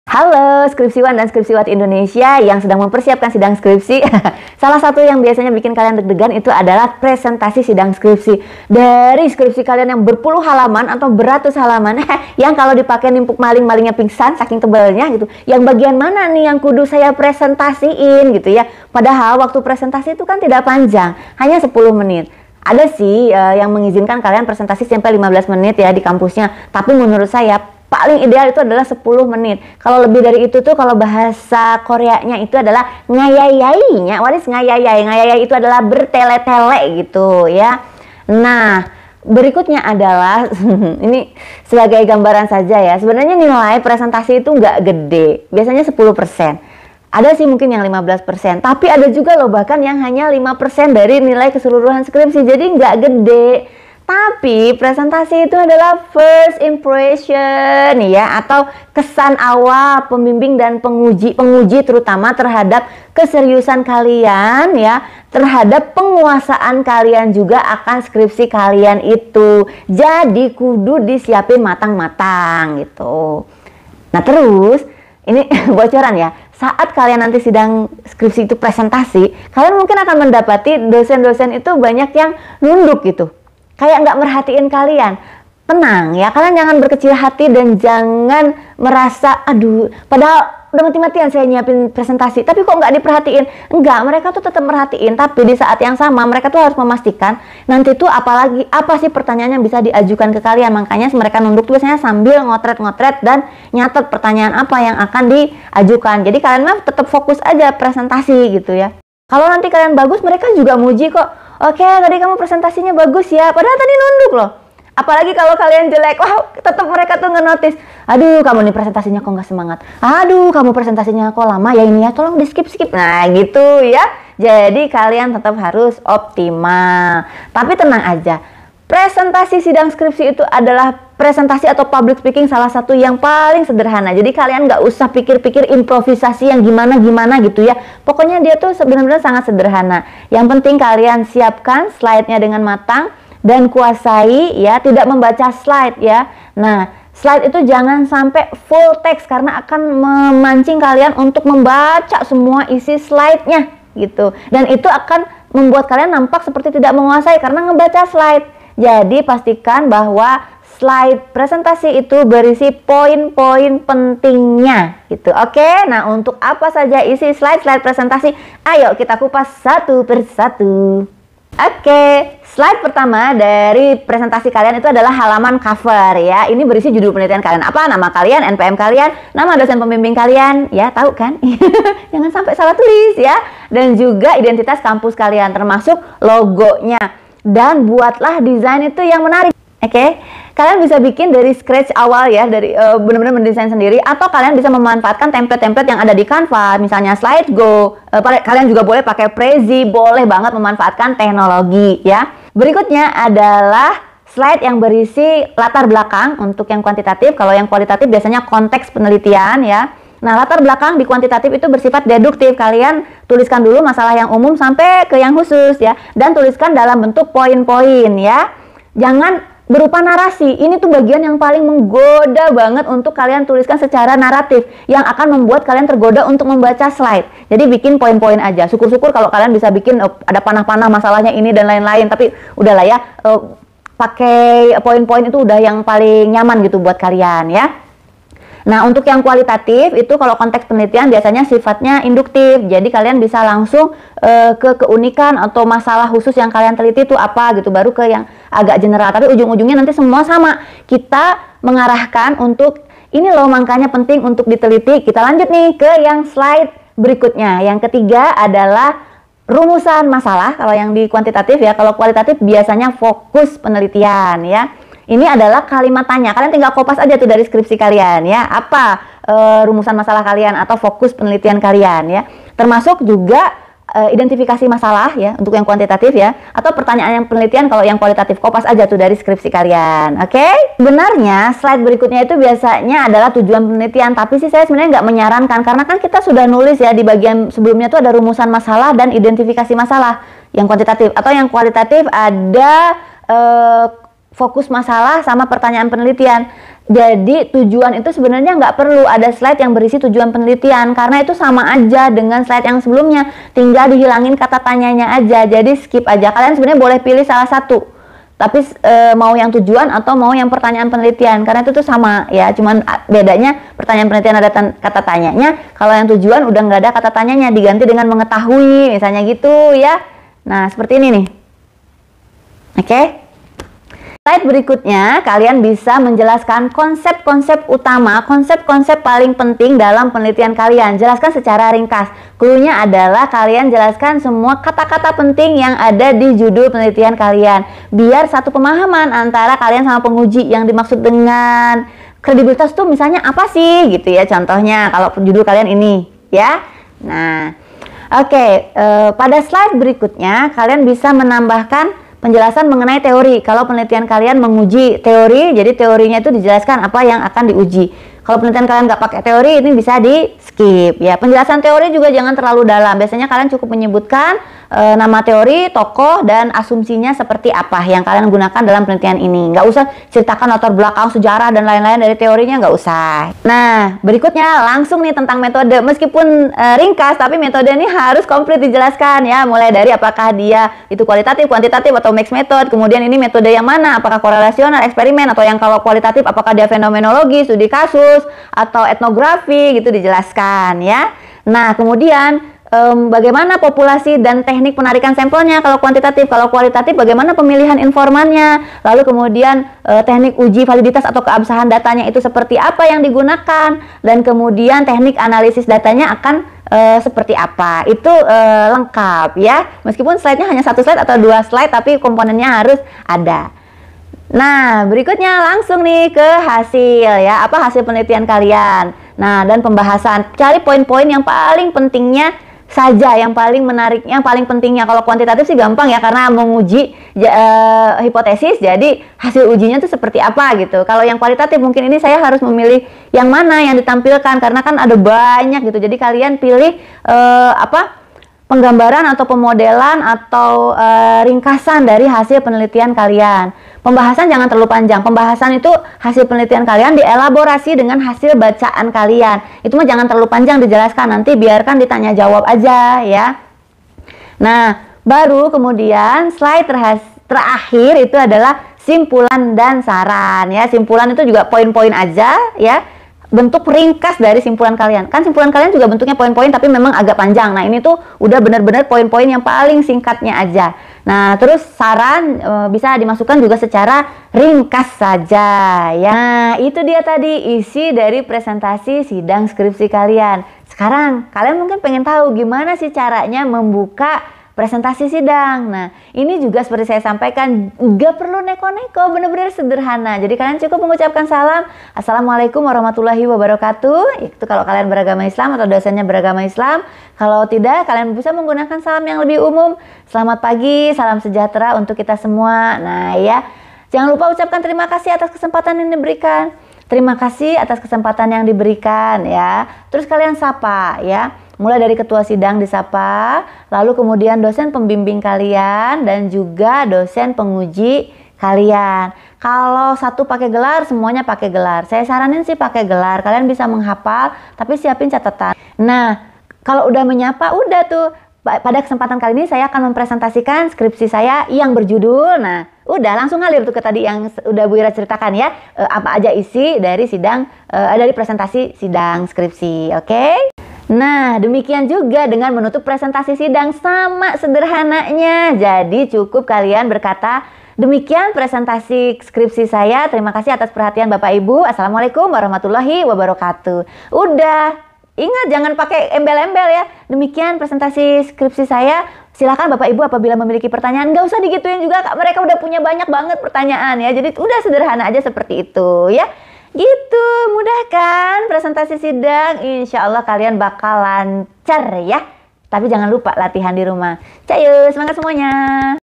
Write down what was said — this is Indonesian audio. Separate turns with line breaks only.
Halo skripsiwan dan skripsiwati Indonesia yang sedang mempersiapkan sidang skripsi. Salah satu yang biasanya bikin kalian deg-degan itu adalah presentasi sidang skripsi. Dari skripsi kalian yang berpuluh halaman atau beratus halaman yang kalau dipakai nimpuk malingnya pingsan saking tebalnya gitu. Yang bagian mana nih yang kudu saya presentasiin gitu ya. Padahal waktu presentasi itu kan tidak panjang, hanya 10 menit. Ada sih yang mengizinkan kalian presentasi sampai 15 menit ya di kampusnya. Tapi menurut saya paling ideal itu adalah 10 menit. Kalau lebih dari itu tuh kalau bahasa Koreanya itu adalah ngayayainya. What is ngayayai? Ngayayai itu adalah bertele-tele gitu ya. Nah, berikutnya adalah ini sebagai gambaran saja ya. Sebenarnya nilai presentasi itu nggak gede. Biasanya 10%. Ada sih mungkin yang 15%. Tapi ada juga loh bahkan yang hanya 5% dari nilai keseluruhan skripsi. Jadi nggak gede. Tapi presentasi itu adalah first impression ya, atau kesan awal pembimbing dan penguji terutama terhadap keseriusan kalian ya, terhadap penguasaan kalian juga akan skripsi kalian itu. Jadi kudu disiapin matang-matang gitu. Nah terus ini bocoran ya, saat kalian nanti sidang skripsi itu presentasi, kalian mungkin akan mendapati dosen-dosen itu banyak yang nunduk gitu. Kayak nggak merhatiin kalian. Tenang ya, kalian jangan berkecil hati dan jangan merasa aduh, padahal udah mati-matian saya nyiapin presentasi tapi kok nggak diperhatiin. Enggak, mereka tuh tetap merhatiin, tapi di saat yang sama mereka tuh harus memastikan nanti tuh apa sih pertanyaan yang bisa diajukan ke kalian. Makanya mereka nunduk tuh biasanya sambil ngotret-ngotret dan nyatet pertanyaan apa yang akan diajukan. Jadi kalian mah tetap fokus aja presentasi gitu ya. Kalau nanti kalian bagus, mereka juga muji kok. Oke, tadi kamu presentasinya bagus ya. Padahal tadi nunduk loh. Apalagi kalau kalian jelek, wah tetap mereka tuh nge-notice. Aduh, kamu nih presentasinya kok nggak semangat. Aduh, kamu presentasinya kok lama ya ini ya. Tolong di skip-skip. Nah gitu ya. Jadi kalian tetap harus optimal. Tapi tenang aja. Presentasi sidang skripsi itu adalah presentasi atau public speaking salah satu yang paling sederhana. Jadi kalian nggak usah pikir-pikir improvisasi yang gimana-gimana gitu ya. Pokoknya dia tuh benar-benar sangat sederhana. Yang penting kalian siapkan slide-nya dengan matang dan kuasai ya, tidak membaca slide ya. Nah, slide itu jangan sampai full text karena akan memancing kalian untuk membaca semua isi slide-nya gitu. Dan itu akan membuat kalian nampak seperti tidak menguasai karena ngebaca slide. Jadi pastikan bahwa slide presentasi itu berisi poin-poin pentingnya gitu. Oke, nah untuk apa saja isi slide presentasi? Ayo kita kupas satu persatu. Oke, slide pertama dari presentasi kalian itu adalah halaman cover ya. Ini berisi judul penelitian kalian apa, nama kalian, NPM kalian, nama dosen pembimbing kalian, ya tahu kan? Jangan sampai salah tulis ya. Dan juga identitas kampus kalian termasuk logonya. Dan buatlah desain itu yang menarik. Oke, kalian bisa bikin dari scratch awal ya, dari benar-benar mendesain sendiri, atau kalian bisa memanfaatkan template-template yang ada di Canva, misalnya SlideGo. Kalian juga boleh pakai Prezi, boleh banget memanfaatkan teknologi ya. Berikutnya adalah slide yang berisi latar belakang untuk yang kuantitatif. Kalau yang kualitatif biasanya konteks penelitian ya. Nah, latar belakang di kuantitatif itu bersifat deduktif. Kalian tuliskan dulu masalah yang umum sampai ke yang khusus ya, dan tuliskan dalam bentuk poin-poin ya. Jangan berupa narasi. Ini tuh bagian yang paling menggoda banget untuk kalian tuliskan secara naratif, yang akan membuat kalian tergoda untuk membaca slide. Jadi bikin poin-poin aja. Syukur-syukur kalau kalian bisa bikin ada panah-panah masalahnya ini dan lain-lain. Tapi udahlah ya, pakai poin-poin itu udah yang paling nyaman gitu buat kalian ya. Nah, untuk yang kualitatif itu kalau konteks penelitian biasanya sifatnya induktif. Jadi kalian bisa langsung ke keunikan atau masalah khusus yang kalian teliti itu apa gitu, baru ke yang agak general. Tapi ujung-ujungnya nanti semua sama. Kita mengarahkan untuk ini loh makanya penting untuk diteliti. Kita lanjut nih ke yang slide berikutnya. Yang ketiga adalah rumusan masalah kalau yang di kuantitatif ya. Kalau kualitatif biasanya fokus penelitian ya. Ini adalah kalimat tanya. Kalian tinggal kopas aja tuh dari skripsi kalian ya. Apa rumusan masalah kalian atau fokus penelitian kalian ya. Termasuk juga identifikasi masalah ya untuk yang kuantitatif ya. Atau pertanyaan yang penelitian kalau yang kualitatif. Kopas aja tuh dari skripsi kalian. Oke? Sebenarnya slide berikutnya itu biasanya adalah tujuan penelitian. Tapi sih saya sebenarnya nggak menyarankan. Karena kan kita sudah nulis ya di bagian sebelumnya tuh ada rumusan masalah dan identifikasi masalah. Yang kuantitatif. Atau yang kualitatif ada fokus masalah sama pertanyaan penelitian. Jadi tujuan itu sebenarnya nggak perlu ada slide yang berisi tujuan penelitian, karena itu sama aja dengan slide yang sebelumnya, tinggal dihilangin kata tanyanya aja. Jadi skip aja. Kalian sebenarnya boleh pilih salah satu, tapi mau yang tujuan atau mau yang pertanyaan penelitian, karena itu tuh sama ya, cuman bedanya pertanyaan penelitian ada kata tanyanya, kalau yang tujuan udah nggak ada kata tanyanya, diganti dengan mengetahui misalnya gitu ya. Nah seperti ini nih. Oke. Slide berikutnya, kalian bisa menjelaskan konsep-konsep utama, konsep-konsep paling penting dalam penelitian kalian. Jelaskan secara ringkas. Cluenya adalah kalian jelaskan semua kata-kata penting yang ada di judul penelitian kalian. Biar satu pemahaman antara kalian sama penguji. Yang dimaksud dengan kredibilitas tuh misalnya apa sih gitu ya. Contohnya kalau judul kalian ini ya. Nah, oke, pada slide berikutnya kalian bisa menambahkan penjelasan mengenai teori. Kalau penelitian kalian menguji teori, jadi teorinya itu dijelaskan apa yang akan diuji. Kalau penelitian kalian nggak pakai teori, ini bisa di skip ya. Penjelasan teori juga jangan terlalu dalam. Biasanya kalian cukup menyebutkan nama teori, tokoh, dan asumsinya seperti apa yang kalian gunakan dalam penelitian ini. Nggak usah ceritakan latar belakang sejarah dan lain-lain dari teorinya, nggak usah. Nah, berikutnya langsung nih tentang metode. Meskipun ringkas, tapi metode ini harus komplit dijelaskan ya. Mulai dari apakah dia itu kualitatif, kuantitatif, atau mixed method. Kemudian ini metode yang mana? Apakah korelasional, eksperimen, atau yang kalau kualitatif apakah dia fenomenologi, studi kasus, atau etnografi gitu dijelaskan ya. Nah, kemudian bagaimana populasi dan teknik penarikan sampelnya kalau kuantitatif. Kalau kualitatif bagaimana pemilihan informannya, lalu kemudian teknik uji validitas atau keabsahan datanya itu seperti apa yang digunakan, dan kemudian teknik analisis datanya akan seperti apa. Itu lengkap ya, meskipun slide-nya hanya satu slide atau dua slide, tapi komponennya harus ada. Nah, berikutnya langsung nih ke hasil ya. Apa hasil penelitian kalian? Nah, dan pembahasan. Cari poin-poin yang paling pentingnya saja, yang paling menarik, yang paling pentingnya. Kalau kuantitatif sih gampang ya, karena menguji hipotesis, jadi hasil ujinya itu seperti apa gitu. Kalau yang kualitatif mungkin ini saya harus memilih yang mana yang ditampilkan, karena kan ada banyak gitu. Jadi kalian pilih penggambaran atau pemodelan atau ringkasan dari hasil penelitian kalian. Pembahasan jangan terlalu panjang. Pembahasan itu hasil penelitian kalian dielaborasi dengan hasil bacaan kalian. Itu mah jangan terlalu panjang dijelaskan, nanti biarkan ditanya jawab aja ya. Nah, baru kemudian slide terakhir itu adalah simpulan dan saran ya. Simpulan itu juga poin-poin aja ya. Bentuk ringkas dari simpulan kalian. Kan simpulan kalian juga bentuknya poin-poin tapi memang agak panjang. Nah, ini tuh udah benar-benar poin-poin yang paling singkatnya aja. Nah, terus saran bisa dimasukkan juga secara ringkas saja ya. Nah, itu dia tadi isi dari presentasi sidang skripsi kalian. Sekarang kalian mungkin pengen tahu gimana sih caranya membuka presentasi sidang. Nah, ini juga seperti saya sampaikan, nggak perlu neko-neko, benar-benar sederhana. Jadi kalian cukup mengucapkan salam, Assalamualaikum warahmatullahi wabarakatuh. Itu kalau kalian beragama Islam atau dosennya beragama Islam. Kalau tidak, kalian bisa menggunakan salam yang lebih umum. Selamat pagi, salam sejahtera untuk kita semua. Nah ya, jangan lupa ucapkan terima kasih atas kesempatan yang diberikan. Terima kasih atas kesempatan yang diberikan ya. Terus kalian sapa ya. Mulai dari ketua sidang disapa, lalu kemudian dosen pembimbing kalian dan juga dosen penguji kalian. Kalau satu pakai gelar, semuanya pakai gelar. Saya saranin sih pakai gelar. Kalian bisa menghafal, tapi siapin catatan. Nah, kalau udah menyapa, udah tuh. Pada kesempatan kali ini saya akan mempresentasikan skripsi saya yang berjudul. Nah, udah langsung ngalir tuh ke tadi yang udah Bu Ira ceritakan ya. Apa aja isi dari sidang, dari presentasi sidang skripsi, oke? Nah, demikian juga dengan menutup presentasi sidang, sama sederhananya. Jadi cukup kalian berkata, demikian presentasi skripsi saya. Terima kasih atas perhatian Bapak Ibu. Assalamualaikum warahmatullahi wabarakatuh. Udah, ingat jangan pakai embel-embel ya. Demikian presentasi skripsi saya. Silakan Bapak Ibu apabila memiliki pertanyaan. Nggak usah digituin juga, mereka udah punya banyak banget pertanyaan ya. Jadi udah sederhana aja seperti itu ya. Gitu, mudah kan presentasi sidang? Insya Allah kalian bakal lancar ya. Tapi jangan lupa latihan di rumah. Cayo, semangat semuanya.